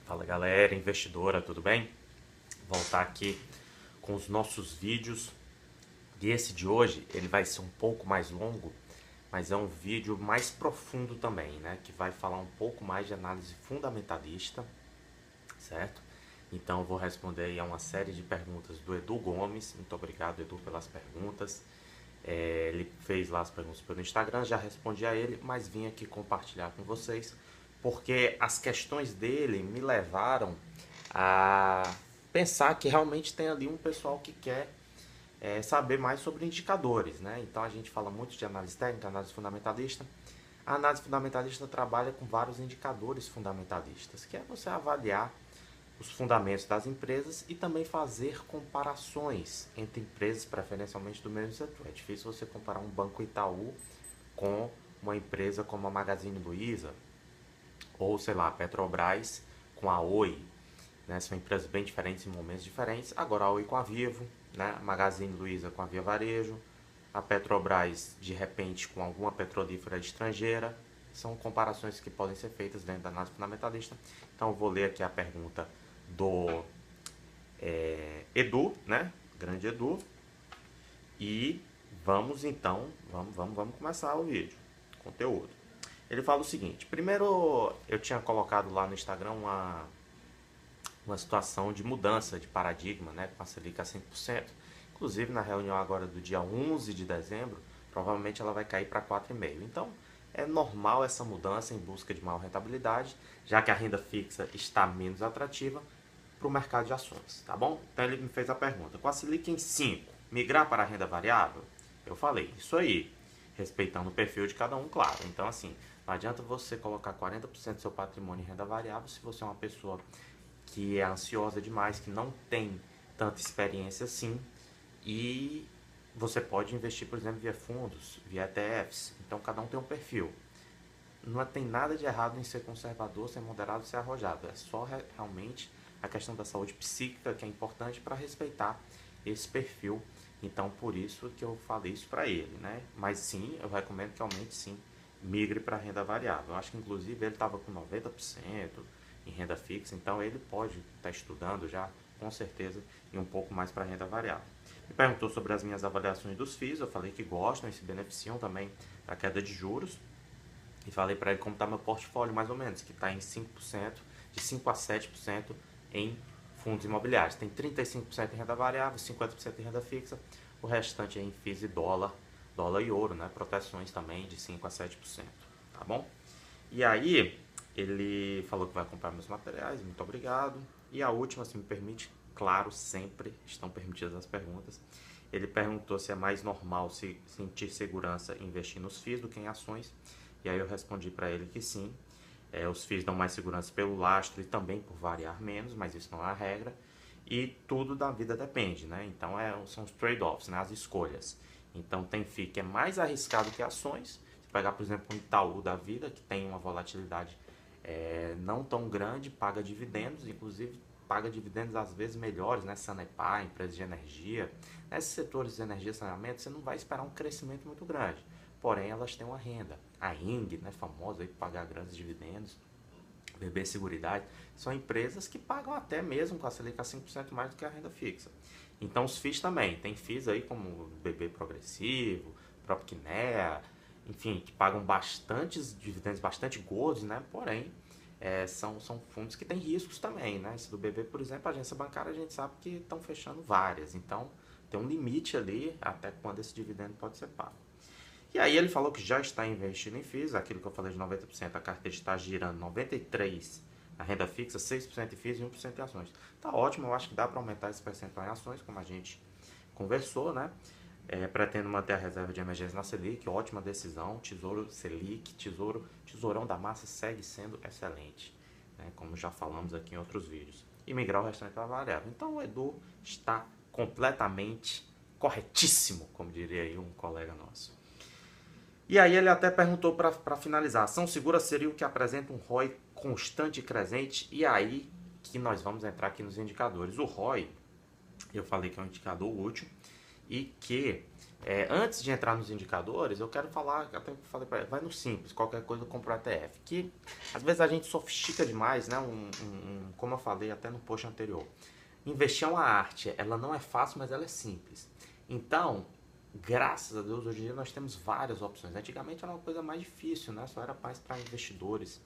Fala galera, investidora, tudo bem? Voltar aqui com os nossos vídeos. E esse de hoje, ele vai ser um pouco mais longo, mas é um vídeo mais profundo também, né? Que vai falar um pouco mais de análise fundamentalista, certo? Então eu vou responder aí a uma série de perguntas do Edu Gomes. Muito obrigado, Edu, pelas perguntas. Ele fez lá as perguntas pelo Instagram, já respondi a ele, mas vim aqui compartilhar com vocês, porque as questões dele me levaram a pensar que realmente tem ali um pessoal que quer saber mais sobre indicadores, né? Então a gente fala muito de análise técnica, análise fundamentalista. A análise fundamentalista trabalha com vários indicadores fundamentalistas, que é você avaliar os fundamentos das empresas e também fazer comparações entre empresas, preferencialmente do mesmo setor. É difícil você comparar um Banco Itaú com uma empresa como a Magazine Luiza ou, sei lá, a Petrobras com a Oi, né? São empresas bem diferentes em momentos diferentes. Agora a Oi com a Vivo, né? A Magazine Luiza com a Via Varejo, a Petrobras de repente com alguma petrolífera estrangeira. São comparações que podem ser feitas dentro da análise fundamentalista. Então eu vou ler aqui a pergunta do Edu, né? Grande Edu. E vamos então, vamos começar o vídeo, conteúdo. Ele fala o seguinte: primeiro eu tinha colocado lá no Instagram uma situação de mudança de paradigma, né, com a Selic a 5%. Inclusive na reunião agora do dia 11 de dezembro, provavelmente ela vai cair para 4,5%. Então é normal essa mudança em busca de maior rentabilidade, já que a renda fixa está menos atrativa para o mercado de ações, tá bom? Então ele me fez a pergunta: com a Selic em 5, migrar para a renda variável? Eu falei, isso aí, respeitando o perfil de cada um, claro. Então assim, não adianta você colocar 40% do seu patrimônio em renda variável se você é uma pessoa que é ansiosa demais, que não tem tanta experiência assim, e você pode investir, por exemplo, via fundos, via ETFs. Então cada um tem um perfil. Não tem nada de errado em ser conservador, ser moderado, ser arrojado. É só realmente a questão da saúde psíquica que é importante para respeitar esse perfil. Então por isso que eu falei isso para ele, né? Mas sim, eu recomendo que aumente sim, migre para renda variável. Eu acho que inclusive ele estava com 90% em renda fixa, então ele pode estar estudando já, com certeza, e um pouco mais para renda variável. Me perguntou sobre as minhas avaliações dos FIIs, eu falei que gostam e se beneficiam também da queda de juros, e falei para ele como está meu portfólio mais ou menos, que está em 5%, de 5 a 7% em fundos imobiliários. Tem 35% em renda variável, 50% em renda fixa, o restante é em FIIs e dólar, dólar e ouro, né? Proteções também de 5 a 7%, tá bom? E aí, ele falou que vai comprar meus materiais, muito obrigado. E a última, se me permite, claro, sempre estão permitidas as perguntas. Ele perguntou se é mais normal se sentir segurança em investir nos FIIs do que em ações. E aí eu respondi para ele que sim. Os FIIs dão mais segurança pelo lastro e também por variar menos, mas isso não é a regra. E tudo da vida depende, né? Então são os trade-offs, né? As escolhas. Então tem FII que é mais arriscado que ações. Se pegar, por exemplo, um Itaú da vida, que tem uma volatilidade não tão grande, paga dividendos, inclusive paga dividendos às vezes melhores, né? Sanepar, empresas de energia. Nesses setores de energia e saneamento, você não vai esperar um crescimento muito grande. Porém, elas têm uma renda. A ING, né, famosa aí por pagar grandes dividendos, BB Seguridade, são empresas que pagam até mesmo com a Selic a 5% mais do que a renda fixa. Então os FIIs também, tem FIIs aí como BB Progressivo, próprio Kinea, enfim, que pagam bastantes dividendos, bastante gordos, né? Porém, são fundos que têm riscos também, né? Esse do BB, por exemplo, a agência bancária, a gente sabe que estão fechando várias, então tem um limite ali até quando esse dividendo pode ser pago. E aí ele falou que já está investindo em FIIs, aquilo que eu falei de 90%, a carteira está girando 93% na renda fixa, 6% em FIIs e 1% em ações. Tá ótimo, eu acho que dá para aumentar esse percentual em ações, como a gente conversou, né? Pretendo manter a reserva de emergência na Selic, ótima decisão. Tesouro Selic, tesourão da massa segue sendo excelente, né? Como já falamos aqui em outros vídeos. E migrar o restante para variável. Então o Edu está completamente corretíssimo, como diria aí um colega nosso. E aí ele até perguntou para finalizar: ação segura seria o que apresenta um ROI constante e crescente? E aí que nós vamos entrar aqui nos indicadores. O ROI, eu falei que é um indicador útil, e que antes de entrar nos indicadores, eu quero falar, até que falei para ele, vai no simples, qualquer coisa compra o ETF, que às vezes a gente sofistica demais, né? Como eu falei até no post anterior, investir é uma arte, ela não é fácil, mas ela é simples. Então, graças a Deus, hoje em dia nós temos várias opções. Antigamente era uma coisa mais difícil, né? Só era mais para investidores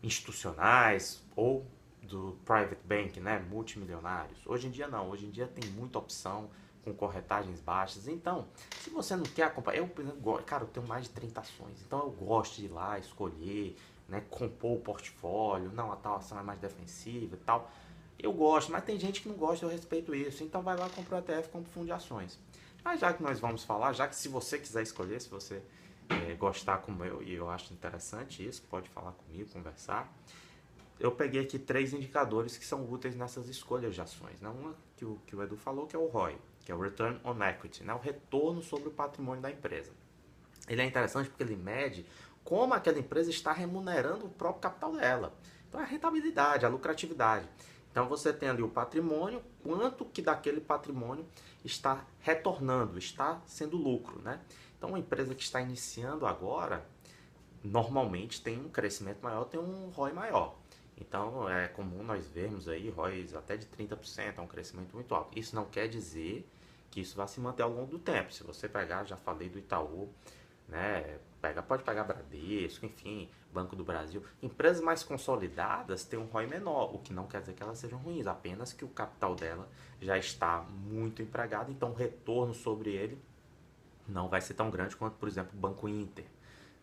institucionais ou do private bank, né? Multimilionários. Hoje em dia não, hoje em dia tem muita opção com corretagens baixas. Então, se você não quer acompanhar, eu, por exemplo, cara, eu tenho mais de 30 ações, então eu gosto de ir lá, escolher, né, compor o portfólio, não, a tal ação é mais defensiva e tal. Eu gosto, mas tem gente que não gosta, eu respeito isso. Então vai lá, compra o ETF, compra o fundo de ações. Mas já que nós vamos falar, já que se você quiser escolher, se você gostar como eu, e eu acho interessante isso, pode falar comigo, conversar. Eu peguei aqui 3 indicadores que são úteis nessas escolhas de ações. Né? Uma que o Edu falou, que é o ROI, que é o Return on Equity, né? O retorno sobre o patrimônio da empresa. Ele é interessante porque ele mede como aquela empresa está remunerando o próprio capital dela. Então, a rentabilidade, a lucratividade. Então, você tem ali o patrimônio, quanto que daquele patrimônio está retornando, está sendo lucro, né? Então, uma empresa que está iniciando agora, normalmente tem um crescimento maior, tem um ROI maior. Então, é comum nós vermos aí ROIs até de 30%, é um crescimento muito alto. Isso não quer dizer que isso vai se manter ao longo do tempo. Se você pegar, já falei do Itaú, né? Pode pegar Bradesco, enfim, Banco do Brasil. Empresas mais consolidadas têm um ROI menor, o que não quer dizer que elas sejam ruins, apenas que o capital dela já está muito empregado, então o retorno sobre ele não vai ser tão grande quanto, por exemplo, o Banco Inter,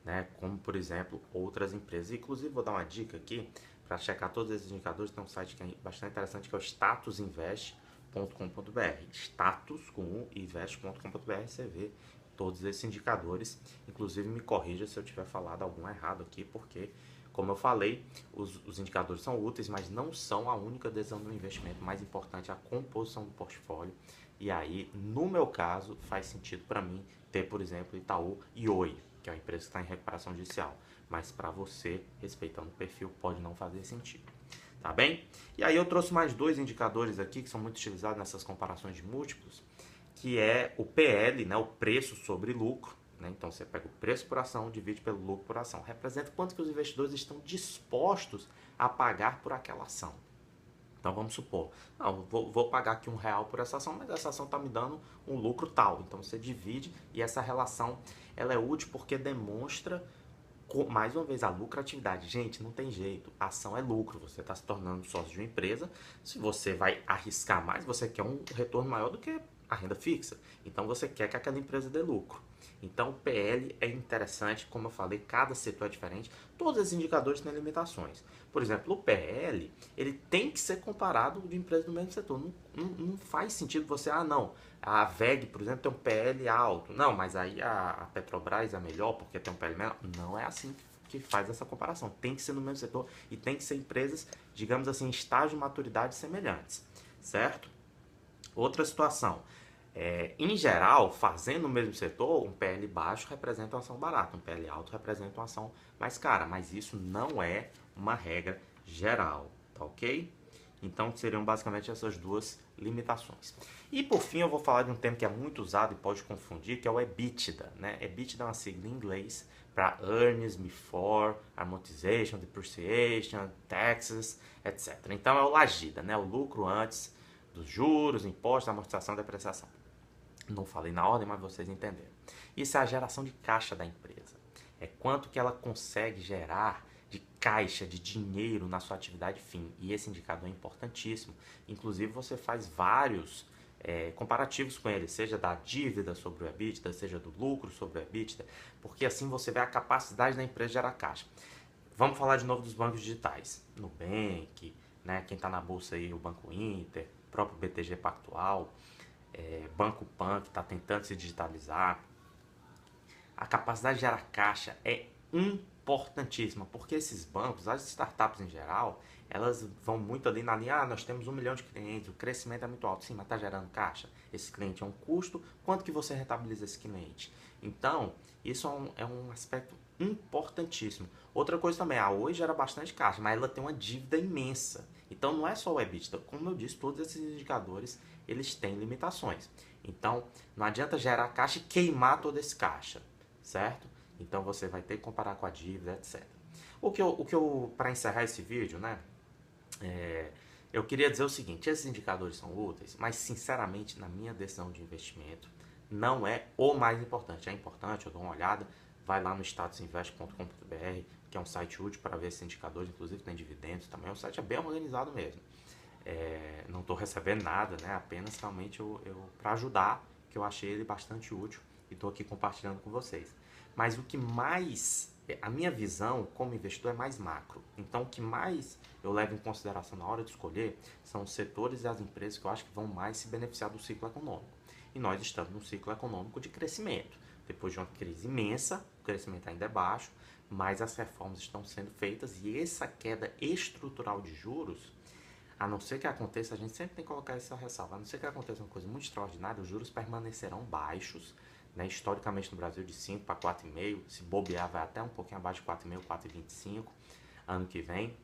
né? Como, por exemplo, outras empresas. Inclusive, vou dar uma dica aqui, para checar todos esses indicadores, tem um site que é bastante interessante, que é o statusinvest.com.br. Status com u, invest.com.br, você vê todos esses indicadores. Inclusive, me corrija se eu tiver falado algum errado aqui, porque, como eu falei, os indicadores são úteis, mas não são a única decisão do investimento. O mais importante é a composição do portfólio. E aí, no meu caso, faz sentido para mim ter, por exemplo, Itaú e Oi, que é uma empresa que está em recuperação judicial. Mas para você, respeitando o perfil, pode não fazer sentido. Tá bem? E aí eu trouxe mais 2 indicadores aqui que são muito utilizados nessas comparações de múltiplos, que é o PL, né, o preço sobre lucro. Né? Então você pega o preço por ação, divide pelo lucro por ação. Representa quanto que os investidores estão dispostos a pagar por aquela ação. Então vamos supor, não, vou pagar aqui R$1 por essa ação, mas essa ação está me dando um lucro tal. Então você divide e essa relação ela é útil porque demonstra, mais uma vez, a lucratividade. Gente, não tem jeito, a ação é lucro, você está se tornando sócio de uma empresa. Se você vai arriscar mais, você quer um retorno maior do que a renda fixa. Então você quer que aquela empresa dê lucro. Então o PL é interessante, como eu falei, cada setor é diferente, todos esses indicadores têm limitações. Por exemplo, o PL, ele tem que ser comparado de empresas do mesmo setor. Não faz sentido você, não, a VEG, por exemplo, tem um PL alto. Não, mas aí a Petrobras é melhor porque tem um PL menor. Não é assim que faz essa comparação. Tem que ser no mesmo setor e tem que ser empresas, digamos assim, em estágio de maturidade semelhantes, certo? Outra situação, em geral, fazendo o mesmo setor, um PL baixo representa uma ação barata, um PL alto representa uma ação mais cara, mas isso não é uma regra geral, tá ok? Então seriam basicamente essas 2 limitações. E por fim eu vou falar de um termo que é muito usado e pode confundir, que é o EBITDA, né? EBITDA é uma sigla em inglês para Earnings Before Amortization, Depreciation, Taxes, etc. Então é o LAGIDA, né? O lucro antes dos juros, impostos, amortização e depreciação. Não falei na ordem, mas vocês entenderam. Isso é a geração de caixa da empresa. É quanto que ela consegue gerar de caixa, de dinheiro na sua atividade fim. E esse indicador é importantíssimo. Inclusive, você faz vários comparativos com ele, seja da dívida sobre o EBITDA, seja do lucro sobre o EBITDA, porque assim você vê a capacidade da empresa de gerar caixa. Vamos falar de novo dos bancos digitais. Nubank, né, quem está na bolsa aí, o Banco Inter, o próprio BTG Pactual, Banco Pan, que está tentando se digitalizar. A capacidade de gerar caixa é importantíssima, porque esses bancos, as startups em geral, elas vão muito ali na linha, nós temos 1 milhão de clientes, o crescimento é muito alto, sim, mas está gerando caixa. Esse cliente é um custo, quanto que você rentabiliza esse cliente? Então, isso é um aspecto importantíssimo. Outra coisa também, a Oi gera bastante caixa, mas ela tem uma dívida imensa. Então não é só o EBITDA, como eu disse, todos esses indicadores eles têm limitações. Então não adianta gerar caixa e queimar todo esse caixa, certo? Então você vai ter que comparar com a dívida, etc. O que eu para encerrar esse vídeo, né? Eu queria dizer o seguinte: esses indicadores são úteis, mas sinceramente, na minha decisão de investimento, não é o mais importante. É importante, eu dou uma olhada, vai lá no statusinvest.com.br, que é um site útil para ver esses indicadores, inclusive tem dividendos também. O site é bem organizado mesmo. Não estou recebendo nada, né? Apenas realmente para ajudar, que eu achei ele bastante útil e estou aqui compartilhando com vocês. Mas o que mais, a minha visão como investidor é mais macro. Então o que mais eu levo em consideração na hora de escolher são os setores e as empresas que eu acho que vão mais se beneficiar do ciclo econômico. E nós estamos num ciclo econômico de crescimento. Depois de uma crise imensa, o crescimento ainda é baixo, mas as reformas estão sendo feitas e essa queda estrutural de juros, a não ser que aconteça, a gente sempre tem que colocar essa ressalva, a não ser que aconteça uma coisa muito extraordinária, os juros permanecerão baixos, né, historicamente no Brasil de 5 para 4,5, se bobear vai até um pouquinho abaixo de 4,5, 4,25 ano que vem.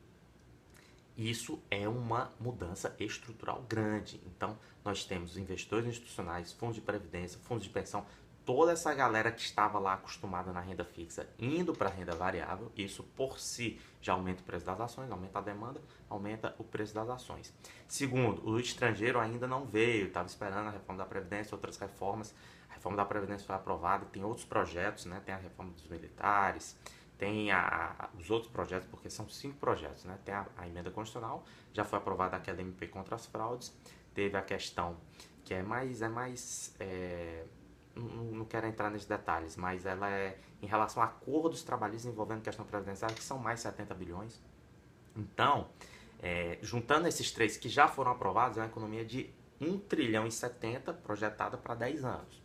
Isso é uma mudança estrutural grande. Então, nós temos investidores institucionais, fundos de previdência, fundos de pensão, toda essa galera que estava lá acostumada na renda fixa indo para a renda variável. Isso por si já aumenta o preço das ações, aumenta a demanda, aumenta o preço das ações. Segundo, o estrangeiro ainda não veio, estava esperando a reforma da Previdência, outras reformas. A reforma da Previdência foi aprovada, tem outros projetos, né? Tem a reforma dos militares, tem os outros projetos, porque são 5 projetos, né? Tem a emenda constitucional, já foi aprovada aquela MP contra as fraudes, teve a questão que não quero entrar nesses detalhes, mas ela é em relação a acordos trabalhistas envolvendo questão previdenciária, que são mais 70 bilhões. Então, juntando esses 3 que já foram aprovados, é uma economia de 1 trilhão e 70 projetada para 10 anos.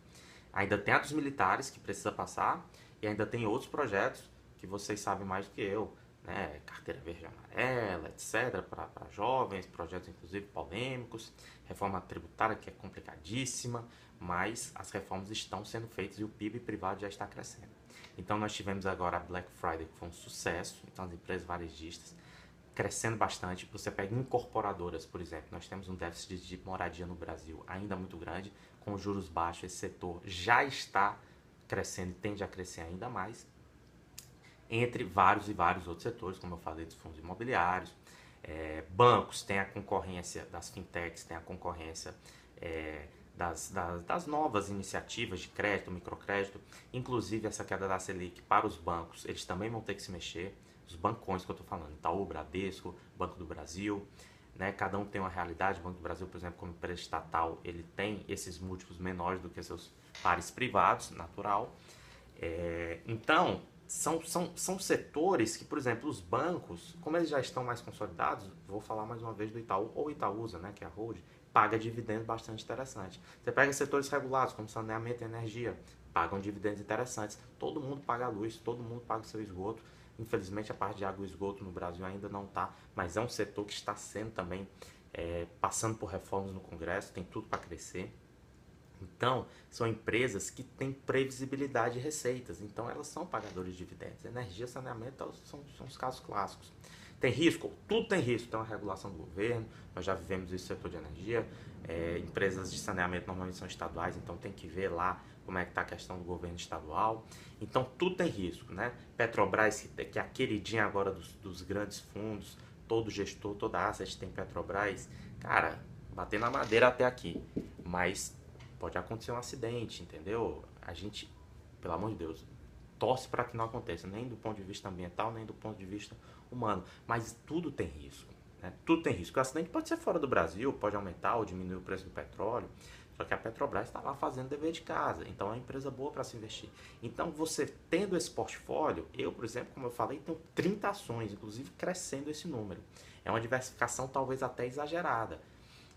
Ainda tem a dos militares, que precisa passar, e ainda tem outros projetos que vocês sabem mais do que eu, né? Carteira verde e amarela, etc., para jovens, projetos inclusive polêmicos, reforma tributária que é complicadíssima, mas as reformas estão sendo feitas e o PIB privado já está crescendo. Então nós tivemos agora a Black Friday, que foi um sucesso, então as empresas varejistas crescendo bastante. Você pega incorporadoras, por exemplo, nós temos um déficit de moradia no Brasil ainda muito grande, com juros baixos, esse setor já está crescendo e tende a crescer ainda mais, entre vários e vários outros setores, como eu falei, dos fundos imobiliários, bancos, tem a concorrência das fintechs, tem a concorrência das novas iniciativas de crédito, microcrédito, inclusive essa queda da Selic para os bancos, eles também vão ter que se mexer, os bancões que eu estou falando, Itaú, Bradesco, Banco do Brasil, né? Cada um tem uma realidade. O Banco do Brasil, por exemplo, como empresa estatal, ele tem esses múltiplos menores do que seus pares privados, natural. Então, são setores que, por exemplo, os bancos, como eles já estão mais consolidados, vou falar mais uma vez do Itaú, ou Itaúsa, né, que é a Hold, paga dividendos bastante interessantes. Você pega setores regulados, como saneamento e energia, pagam dividendos interessantes. Todo mundo paga a luz, todo mundo paga o seu esgoto. Infelizmente, a parte de água e esgoto no Brasil ainda não está, mas é um setor que está sendo também, passando por reformas no Congresso, tem tudo para crescer. Então, são empresas que têm previsibilidade de receitas, então elas são pagadoras de dividendos. Energia e saneamento são os casos clássicos. Tem risco? Tudo tem risco. Tem uma regulação do governo, nós já vivemos isso no setor de energia. Empresas de saneamento normalmente são estaduais, então tem que ver lá como é que está a questão do governo estadual. Então tudo tem risco, né? Petrobras, que é a queridinha agora dos grandes fundos, todo gestor, toda asset tem Petrobras. Cara, bater na madeira até aqui, mas pode acontecer um acidente, entendeu? A gente, pelo amor de Deus, torce para que não aconteça, nem do ponto de vista ambiental, nem do ponto de vista humano. Mas tudo tem risco, né? Tudo tem risco. O acidente pode ser fora do Brasil, pode aumentar ou diminuir o preço do petróleo, só que a Petrobras está lá fazendo dever de casa, então é uma empresa boa para se investir. Então você tendo esse portfólio, eu, por exemplo, como eu falei, tenho 30 ações, inclusive crescendo esse número. É uma diversificação talvez até exagerada.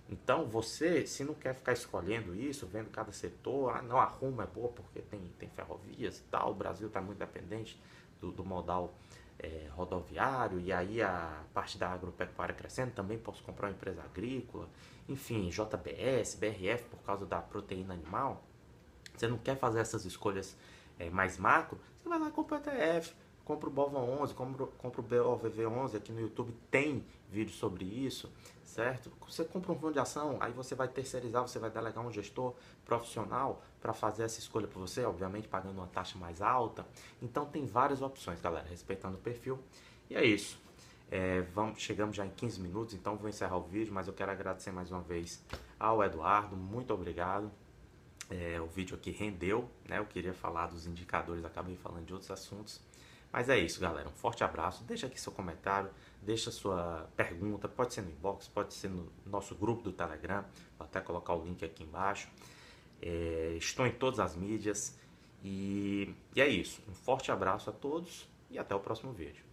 Então você, se não quer ficar escolhendo isso, vendo cada setor, não, a Rumo é boa porque tem ferrovias e tal, o Brasil está muito dependente do modal rodoviário, e aí a parte da agropecuária crescendo, também posso comprar uma empresa agrícola, enfim, JBS, BRF por causa da proteína animal. Você não quer fazer essas escolhas mais macro, Você vai lá e compra o ETF, compra o BOVA 11, compra o BOVV 11, aqui no YouTube tem vídeo sobre isso, certo? Você compra um fundo de ação, aí você vai terceirizar, você vai delegar um gestor profissional para fazer essa escolha para você, obviamente pagando uma taxa mais alta. Então tem várias opções, galera, respeitando o perfil. E é isso. Chegamos já em 15 minutos, então vou encerrar o vídeo, mas eu quero agradecer mais uma vez ao Eduardo, muito obrigado. O vídeo aqui rendeu, né? Eu queria falar dos indicadores, acabei falando de outros assuntos. Mas é isso, galera. Um forte abraço. Deixa aqui seu comentário, deixa sua pergunta. Pode ser no inbox, pode ser no nosso grupo do Telegram. Vou até colocar o link aqui embaixo. Estou em todas as mídias. E é isso. Um forte abraço a todos e até o próximo vídeo.